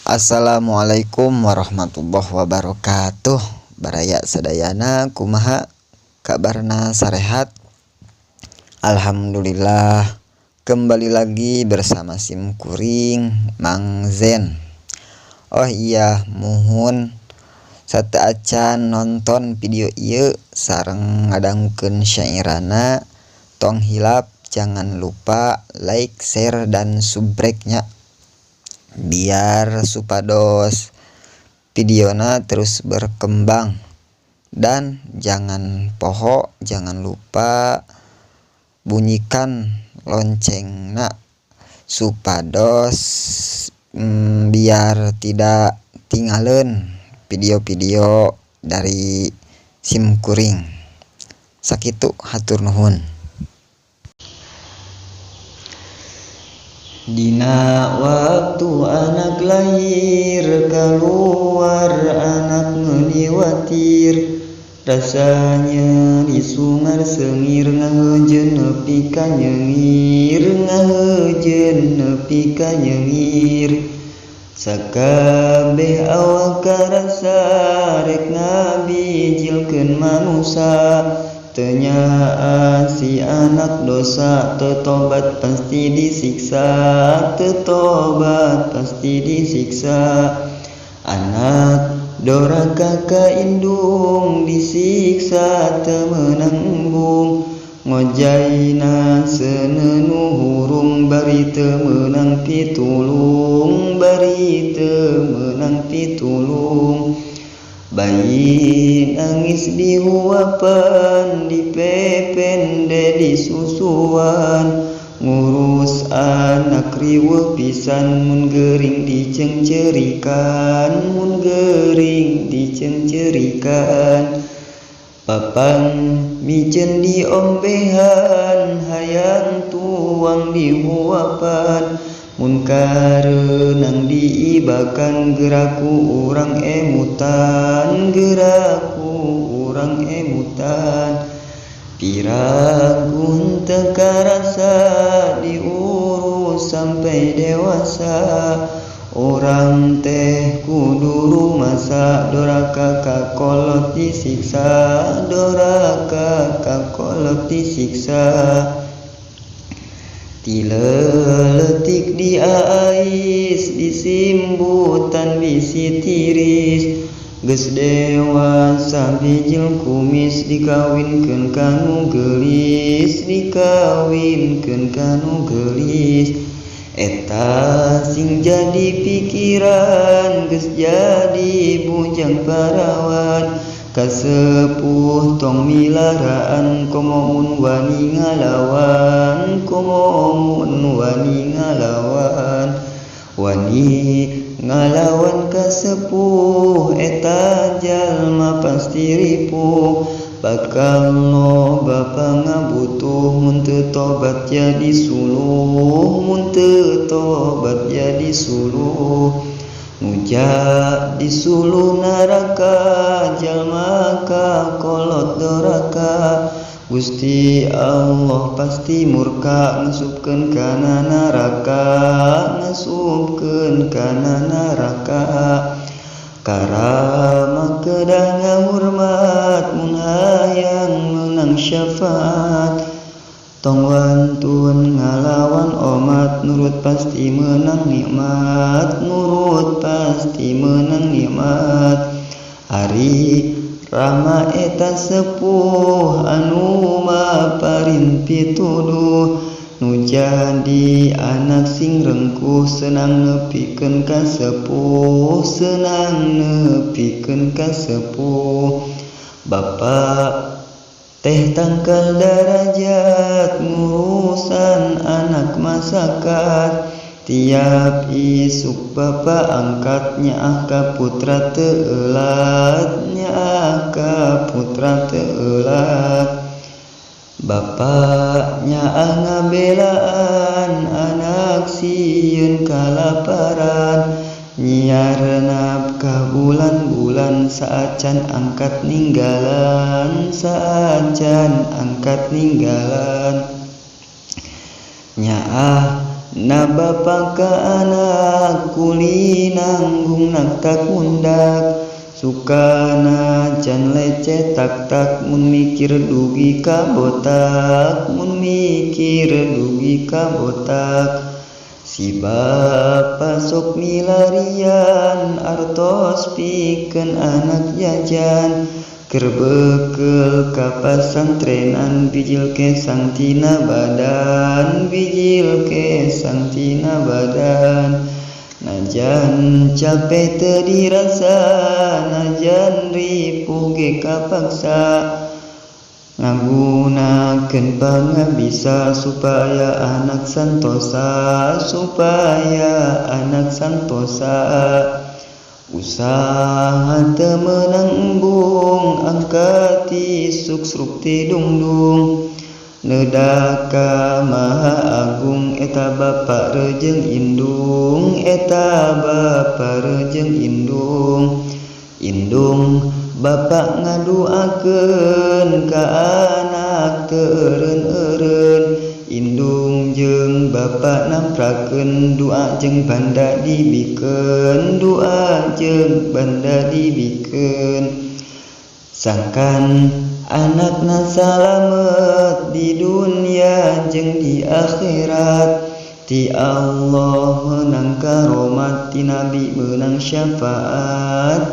Assalamualaikum warahmatullahi wabarakatuh. Baraya sadayana kumaha kabarna sarehat? Alhamdulillah. Kembali lagi bersama Sim Kuring Mang Zen. Oh iya, muhun sateuacan nonton video ieu sareng ngadangkeun syairana. Tong hilap jangan lupa like, share, dan subrek-nya biar supados videona terus berkembang. Dan jangan lupa bunyikan loncengna supados biar tidak tinggalin video-video dari Sim Kuring. Sakitu hatur nuhun. Dina waktu anak lahir keluar anak ngeliwatir, rasanya di sungar sengir ngahejeun nepi ka nyengir, ngahejeun nepi ka nyengir. Sakabeh awak karasa rek ngabijilkeun manusa, tanyaan si anak dosa tetobat pasti disiksa, tetobat pasti disiksa. Anak doraka ka indung disiksa temenang embung, ngojaina senenu hurung bari temenang pitulung, bari temenang pitulung. Bayi nangis dihuapan, dipepende disusuan, ngurus anak riweuh pisan mun geuring dicengcerikan, mun geuring dicengcerikan. Papan mijeun diombehan, hayang tuang dihuapan, mun kareunang diibakan geraku urang emutan, geraku urang emutan. Piragun teu karasa diurus sampai dewasa, orang teh kudu rumasa doraka kakolot disiksa, doraka kakolot disiksa. Tileletik diais disimbutan bisi tiris, geus dewasa bijil kumis dikawinkeun kanu geulis, dikawinkeun kanu geulis. Eta sing jadi pikiran geus jadi bujang parawan, kasepuh tong milaraan komomun wani ngalawan, komomun wani ngalawan. Wani ngalawan kasepuh eta jalma pasti ripuh, bakal loba pangabutuh mun teu tobat jadi suluh, mun teu tobat jadi suluh. Ngujak disuluh neraka jalma kakolot doraka, Gusti Allah pasti murka ngasupkeun kana neraka, ngasupkeun kana neraka. Karama kedah ngahormat mun hayang meunang syafaat, tong wantun ngalawan omat nurut pasti menang nikmat, nurut pasti menang nikmat. Ari rama eta sepuh anu maparin pituduh, nu jadi anak sing rengkuh senang nepikeun ka sepuh, senang nepikeun ka sepuh. Bapak teh tangkal darajat ngurusan anak masakat, tiap isuk bapa angkat nyaah ka putra teulat, nyaah ka putra teulat. Bapa nyaah ngabelaan anak sieun kalaparan, nyiar nafkah bulan-bulan saacan angkat ninggalan, saacan angkat ninggalan. Nyaah na bapa ka anak kuli nanggung naktak mundak sukana jan lecet tak mun mikir dugi ka botak si bapa sok milarian artos pikeun anak jajan keur bekel ka pasantrenan bijil kesang tina badan najan capek teu dirasa najan ripuh ge kapaksa ngagunakeun pangabisa supaya anak santosa usaha teu meunang embung angkat tisuk sruk ti dungdung nedaka maha agung eta bapa reujeng indung bapa ngaduakeun ka anak teu eureun-eureun indung jeung bapa namprakeun doa jeung banda dibikeun sangkan anakna salamet di dunia jeung di akhirat ti Allah meunang karomat ti nabi meunang syafaat